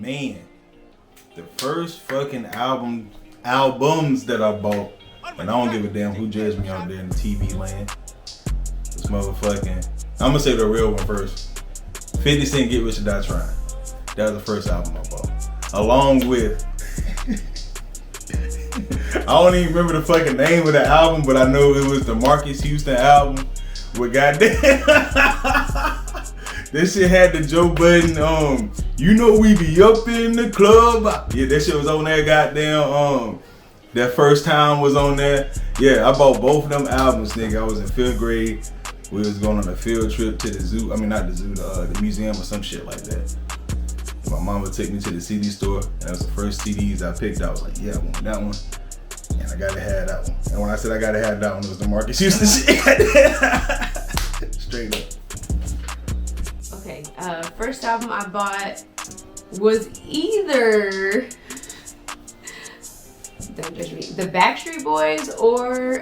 Man, the first fucking albums that I bought, and I don't give a damn who judged me out there in the TV land. This motherfucking, I'm gonna say the real one first. 50 Cent Get Rich or Die Trying. That was the first album I bought. Along with, I don't even remember the fucking name of the album, but I know it was the Marcus Houston album with goddamn. This shit had the Joe Budden, you know we be up in the club. Yeah, that shit was on there, goddamn, that First Time was on there. Yeah, I bought both of them albums, nigga. I was in 5th grade. We was going on a field trip to the zoo. I mean, not the zoo, the museum or some shit like that. And my mama took me to the CD store, and that was the first CDs I picked. I was like, yeah, I want that one. And I gotta have that one. And when I said I gotta have that one, it was the Marcus Houston shit. Straight up. Okay, first album I bought was either, don't judge me, the Backstreet Boys or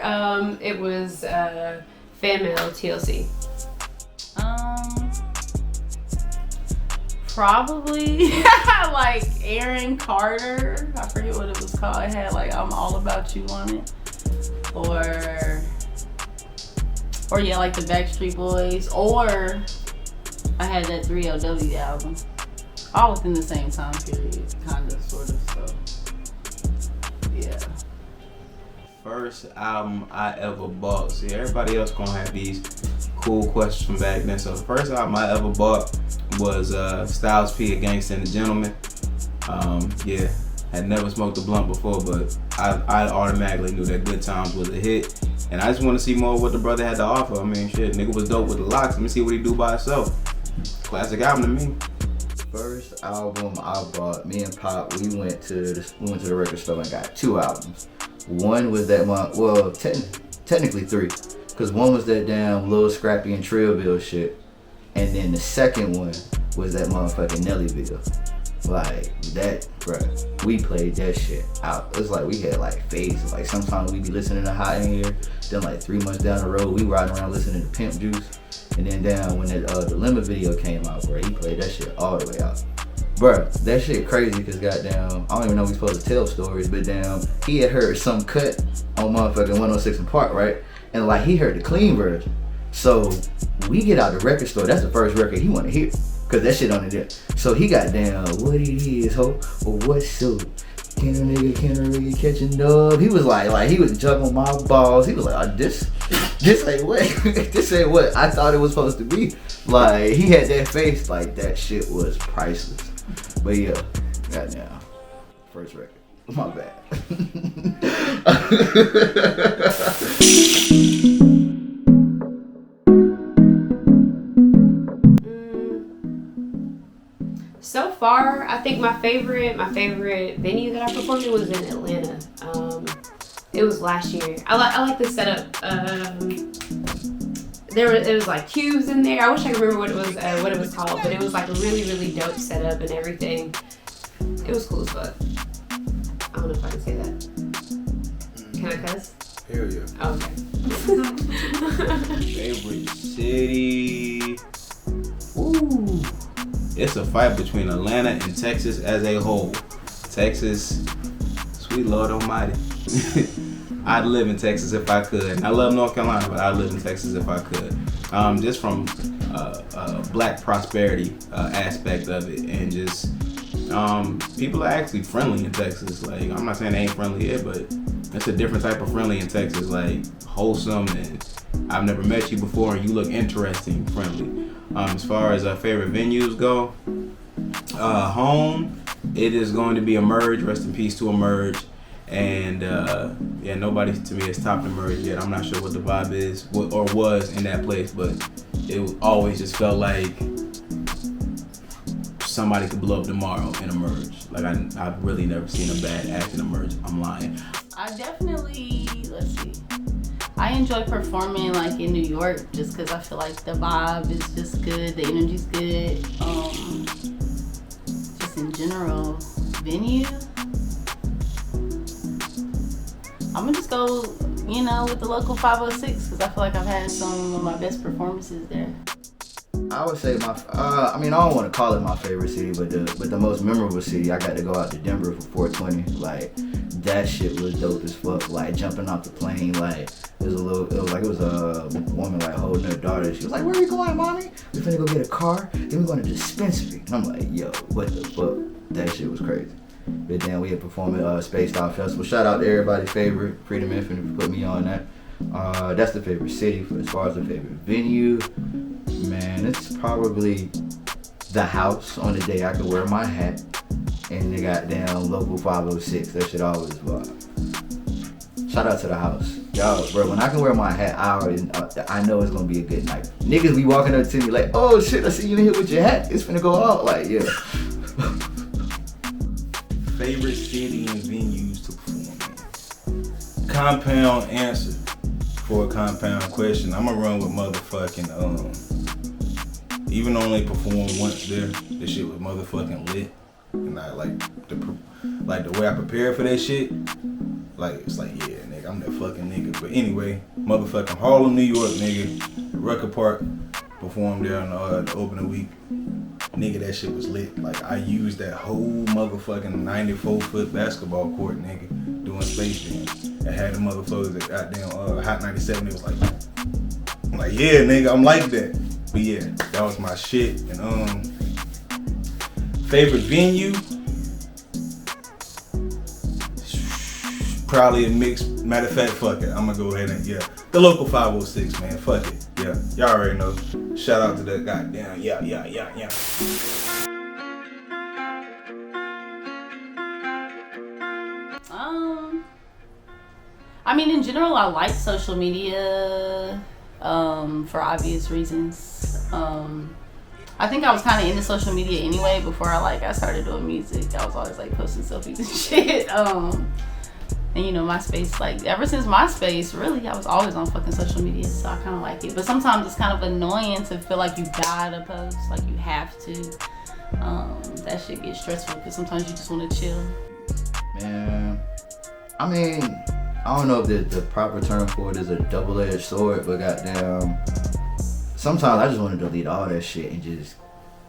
it was Fan Mail TLC. Probably like Aaron Carter. I forget what it was called. It had like I'm All About You on it. Or yeah, like the Backstreet Boys. Or I had that 3LW album. All within the same time period, kind of, sort of, so yeah. First album I ever bought. See, everybody else gonna have these cool questions from back then. So the first album I ever bought was Styles P, A Gangsta and a Gentleman. Yeah, had never smoked a blunt before, but I automatically knew that Good Times was a hit. And I just want to see more of what the brother had to offer. I mean, shit, nigga was dope with the locks. Let me see what he do by himself. Classic album to me. First album I bought, me and Pop, we went to the record store and got 2 albums. One was that one, well, technically 3, because one was that damn Lil Scrappy and Trillville shit, and then the second one was that motherfucking Nellyville. Like that, bruh, we played that shit out. It's like we had like phases. Like sometimes we be listening to Hot in Here, then like 3 months down the road we riding around listening to Pimp Juice. And then down when the Dilemma video came out, bro, he played that shit all the way out. Bro, that shit crazy because goddamn, I don't even know if we supposed to tell stories, but damn, he had heard some cut on motherfucking 106 in Park, right? And like he heard the clean version. So we get out the record store, that's the first record he want to hear, because that shit on it there. So he got down, what it is, ho, or what's up? Can a nigga catch a dub? He was like he was juggling my balls. He was like, oh, this ain't what, this ain't what I thought it was supposed to be. Like, he had that face, like that shit was priceless. But yeah, goddamn, first record. My bad. So far, I think my favorite venue that I performed in was in Atlanta. It was last year. I like the setup. It was like cubes in there. I wish I could remember what it was called, but it was like a really, really dope setup and everything. It was cool as fuck. I don't know if I can say that. Can I cuss? Hell yeah. Oh, okay. Favorite city? Ooh. It's a fight between Atlanta and Texas as a whole. Texas, sweet Lord Almighty. I'd live in Texas if I could. I love North Carolina, but I'd live in Texas if I could. Just from black prosperity aspect of it, and just people are actually friendly in Texas. Like, I'm not saying they ain't friendly here, but it's a different type of friendly in Texas. Like, wholesome, and I've never met you before, and you look interesting, friendly. As far as favorite venues go, home, it is going to be Emerge. Rest in peace to Emerge. And yeah, nobody to me has topped Emerge yet. I'm not sure what the vibe is or was in that place, but it always just felt like somebody could blow up tomorrow in Emerge. Like, I've really never seen a bad act in Emerge. I'm lying. I definitely, let's see, I enjoy performing like in New York just because I feel like the vibe is just good, the energy's good. Just in general, venue, I'm gonna just go, with the local 506 because I feel like I've had some of my best performances there. I would say my, I mean, I don't want to call it my favorite city, but the most memorable city, I got to go out to Denver for 420. Like, that shit was dope as fuck. Like, jumping off the plane, like, it was a woman, like, holding her daughter. She was like, where are we going, mommy? We finna go get a car, then we going to dispensary. And I'm like, yo, what the fuck? That shit was crazy. But then we had performed at Spaced Out Festival. Shout out to everybody's favorite, Freedom Infinite, for putting me on that. That's the favorite city. As far as the favorite venue, man, it's probably the house on the day I could wear my hat and the goddamn local 506. That shit always vibe. Shout out to the house. Yo, bro, when I can wear my hat, I know it's gonna be a good night. Niggas be walking up to me like, oh shit, I see you in here with your hat. It's finna go out. Like, yeah. Favorite city and venues to perform in? Compound answer for a compound question. I'ma run with motherfucking even though I only performed once there, this shit was motherfucking lit. And I like the way I prepared for that shit. Like, it's like, yeah, nigga, I'm that fucking nigga. But anyway, motherfucking Harlem, New York, nigga. Record Park, performed there on the opening week. Nigga, that shit was lit. Like, I used that whole motherfucking 94-foot basketball court, nigga, doing Space Jam. I had the motherfuckers at goddamn Hot 97. It was like, I'm like, yeah, nigga, I'm like that. But yeah, that was my shit. And favorite venue? Probably a mix. Matter of fact, fuck it. I'm gonna go ahead and, yeah, the local 506, man. Fuck it. Yeah, y'all already know. Shout out to that goddamn, yeah. I mean, in general, I like social media for obvious reasons. I think I was kind of into social media anyway before I started doing music. I was always like posting selfies and shit. And you know, MySpace, like ever since MySpace, really, I was always on fucking social media, so I kind of like it. But sometimes it's kind of annoying to feel like you gotta post, like you have to. That shit gets stressful because sometimes you just want to chill. Man, I mean, I don't know if the proper term for it is a double-edged sword, but goddamn, sometimes I just want to delete all that shit and just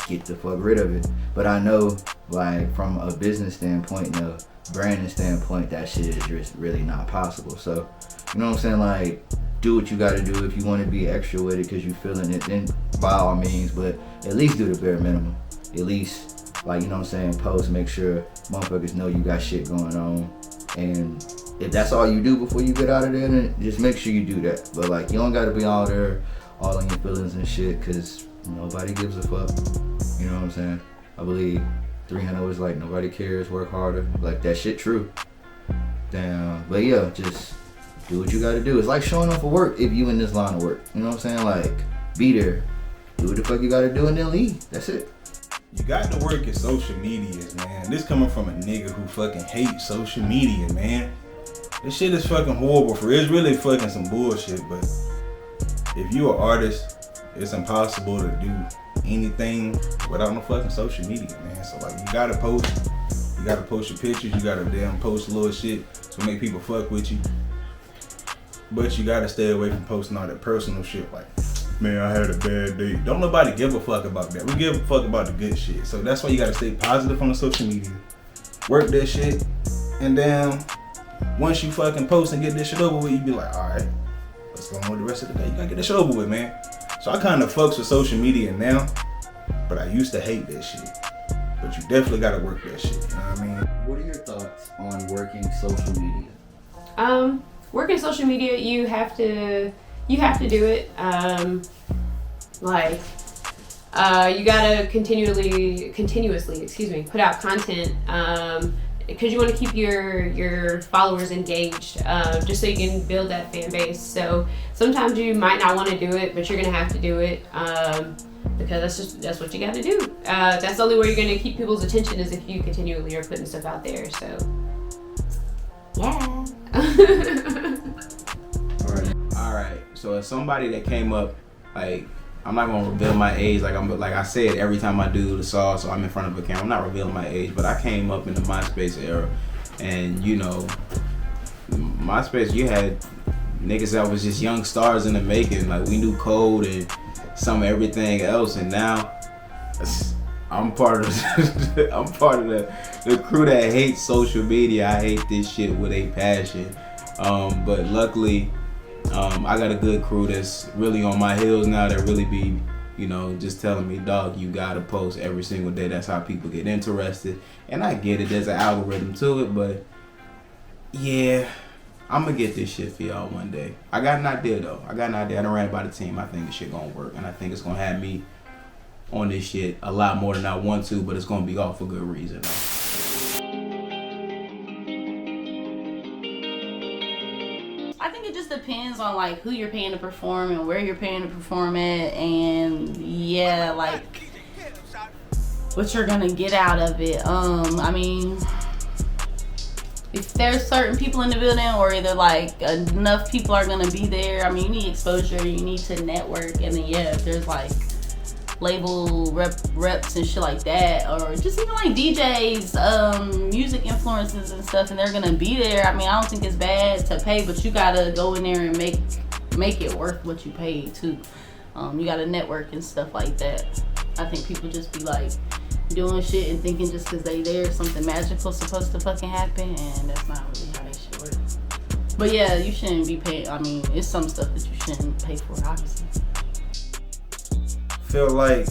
get the fuck rid of it. But I know, like, from a business standpoint, no, branding standpoint, that shit is just really not possible. So, you know what I'm saying? Like, do what you gotta do. If you want to be extra with it because you feeling it, then by all means, but at least do the bare minimum. At least, like, you know what I'm saying, post, make sure motherfuckers know you got shit going on. And if that's all you do before you get out of there, then just make sure you do that. But like, you don't gotta be all there, all in your feelings and shit, because nobody gives a fuck. You know what I'm saying? I believe 300 was like, nobody cares, work harder. Like, that shit true. Damn. But yeah, just do what you gotta do. It's like showing up for work if you in this line of work. You know what I'm saying? Like, be there. Do what the fuck you gotta do and then leave. That's it. You got to work at social media, man. This coming from a nigga who fucking hates social media, man. This shit is fucking horrible for real. It's really fucking some bullshit, but if you an artist, it's impossible to do anything without no fucking social media, man. So like, you gotta post your pictures, you gotta damn post a little shit to make people fuck with you. But you gotta stay away from posting all that personal shit like, man, I had a bad day. Don't nobody give a fuck about that. We give a fuck about the good shit. So that's why you gotta stay positive on the social media. Work that shit. And then once you fucking post and get this shit over with, you be like, alright, let's go on with the rest of the day. You gotta get this shit over with, man. So I kinda fucks with social media now, but I used to hate that shit. But you definitely gotta work that shit, you know what I mean? What are your thoughts on working social media? Working social media, you have to do it. You gotta continuously, put out content, because you want to keep your followers engaged, just so you can build that fan base. So sometimes you might not want to do it, but you're gonna have to do it, because that's what you gotta do. That's the only way you're gonna keep people's attention, is if you continually are putting stuff out there. So yeah. All right. So as somebody that came up, like, I'm not gonna reveal my age. Like I said, every time I do the song, so I'm in front of a camera. I'm not revealing my age, but I came up in the MySpace era, and you know, MySpace, you had niggas that was just young stars in the making. Like we knew code and some everything else, and now I'm part of the crew that hates social media. I hate this shit with a passion. But luckily, I got a good crew that's really on my heels now, that really be, you know, just telling me, dog, you gotta post every single day. That's how people get interested. And I get it, there's an algorithm to it, but yeah, I'm gonna get this shit for y'all one day. I got an idea though. I done ran it by the team. I think this shit gonna work, and I think it's gonna have me on this shit a lot more than I want to, but it's gonna be all for good reason though. I think it just depends on like who you're paying to perform and where you're paying to perform at, and yeah, like what you're gonna get out of it. I mean, if there's certain people in the building, or either like enough people are gonna be there, I mean, you need exposure, you need to network, and then yeah, if there's like label reps and shit like that, or just even like DJs, music influencers and stuff, and they're gonna be there. I mean, I don't think it's bad to pay, but you gotta go in there and make it worth what you paid too. You gotta network and stuff like that. I think people just be like doing shit and thinking just because they there something magical supposed to fucking happen, and that's not really how that shit works. But yeah, you shouldn't be paying. I mean, it's some stuff that you shouldn't pay for, obviously. Feel like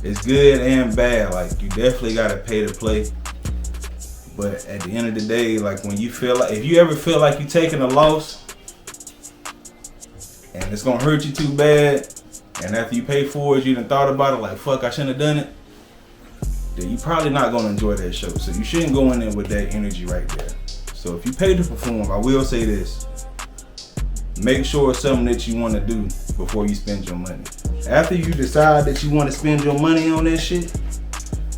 it's good and bad. Like you definitely gotta pay to play, but at the end of the day, like when you feel like, if you ever feel like you taking a loss and it's gonna hurt you too bad, and after you pay for it, you done thought about it, like fuck, I shouldn't have done it, then you probably not gonna enjoy that show. So you shouldn't go in there with that energy right there. So if you pay to perform, I will say this: make sure it's something that you want to do before you spend your money. After you decide that you want to spend your money on that shit,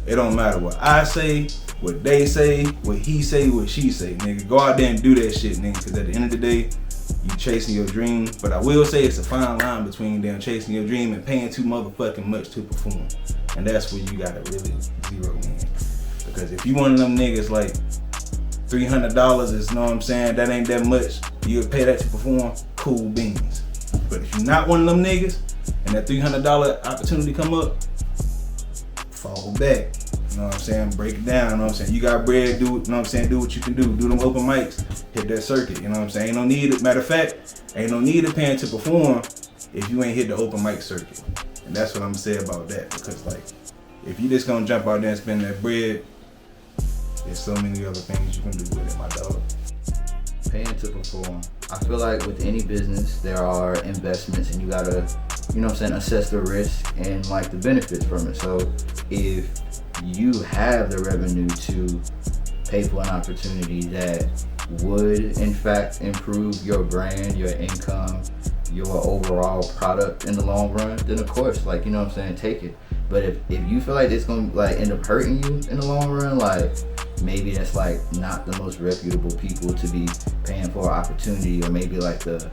it don't matter what I say, what they say, what he say, what she say, nigga. Go out there and do that shit, nigga, because at the end of the day, you chasing your dream. But I will say it's a fine line between them chasing your dream and paying too motherfucking much to perform. And that's where you gotta really zero in. Because if you one of them niggas like $300 is, know what I'm saying, that ain't that much, you'll pay that to perform, cool beans. But if you're not one of them niggas and that $300 opportunity come up, fall back. You know what I'm saying? Break it down. You know what I'm saying? You got bread, do, you know what I'm saying? Do what you can do. Do them open mics, hit that circuit. You know what I'm saying? Ain't no need, matter of fact, ain't no need of paying to perform if you ain't hit the open mic circuit. And that's what I'm gonna say about that. Because like, if you just gonna jump out there and spend that bread, there's so many other things you can do with it, my dog. Paying to perform. I feel like with any business, there are investments, and you gotta, you know what I'm saying, assess the risk and like the benefits from it. So if you have the revenue to pay for an opportunity that would in fact improve your brand, your income, your overall product in the long run, then of course, like, you know what I'm saying, take it. But if you feel like it's gonna like end up hurting you in the long run, like maybe that's like not the most reputable people to be paying for an opportunity, or maybe like the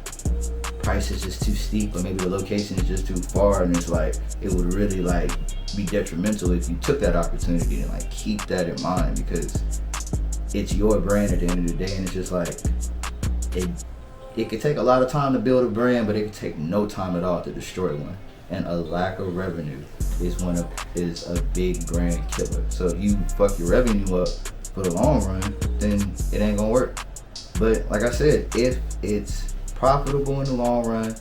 price is just too steep, or maybe the location is just too far, and it's like it would really like be detrimental if you took that opportunity, and like keep that in mind, because it's your brand at the end of the day. And it's just like it could take a lot of time to build a brand, but it could take no time at all to destroy one. And a lack of revenue is a big brand killer. So if you fuck your revenue up for the long run, then it ain't gonna work. But like I said, if it's profitable in the long run,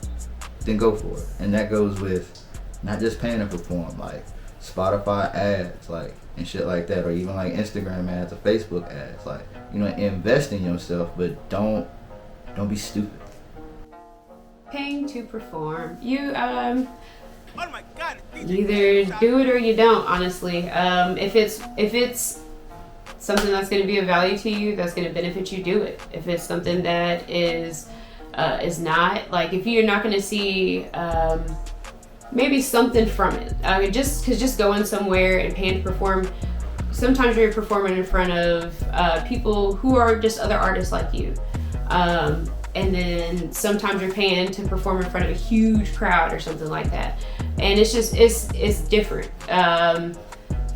then go for it. And that goes with not just paying to perform, like Spotify ads, like, and shit like that, or even like Instagram ads or Facebook ads. Like, you know, invest in yourself, but don't be stupid. Paying to perform. You either do it or you don't, honestly. If it's something that's going to be of value to you, that's going to benefit you, do it. If it's something that is not, like, if you're not going to see maybe something from it, I mean, just going somewhere and paying to perform, sometimes you're performing in front of people who are just other artists like you, and then sometimes you're paying to perform in front of a huge crowd or something like that, and it's just it's different.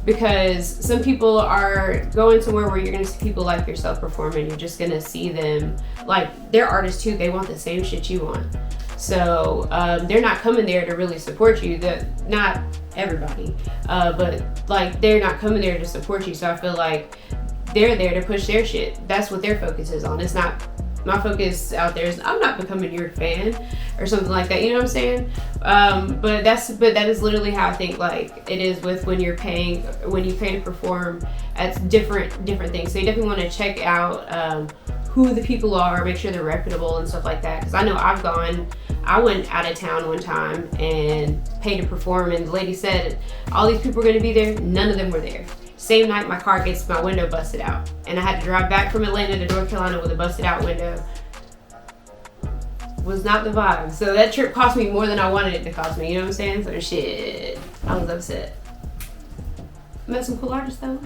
because some people are going somewhere where you're gonna see people like yourself performing. You're just gonna see them, like, they're artists too. They want the same shit you want. So they're not coming there to really support you. Not everybody, but like they're not coming there to support you. So I feel like they're there to push their shit. That's what their focus is on. It's not my focus out there. Is I'm not becoming your fan or something like that. You know what I'm saying? But that is literally how I think like it is with when you pay to perform at different things. So you definitely want to check out who the people are, make sure they're reputable and stuff like that. Because I know I went out of town one time and paid to perform, and the lady said all these people were going to be there. None of them were there. Same night, my car gets my window busted out, and I had to drive back from Atlanta to North Carolina with a busted out window. Was not the vibe. So that trip cost me more than I wanted it to cost me. You know what I'm saying? So shit, I was upset. Met some cool artists though.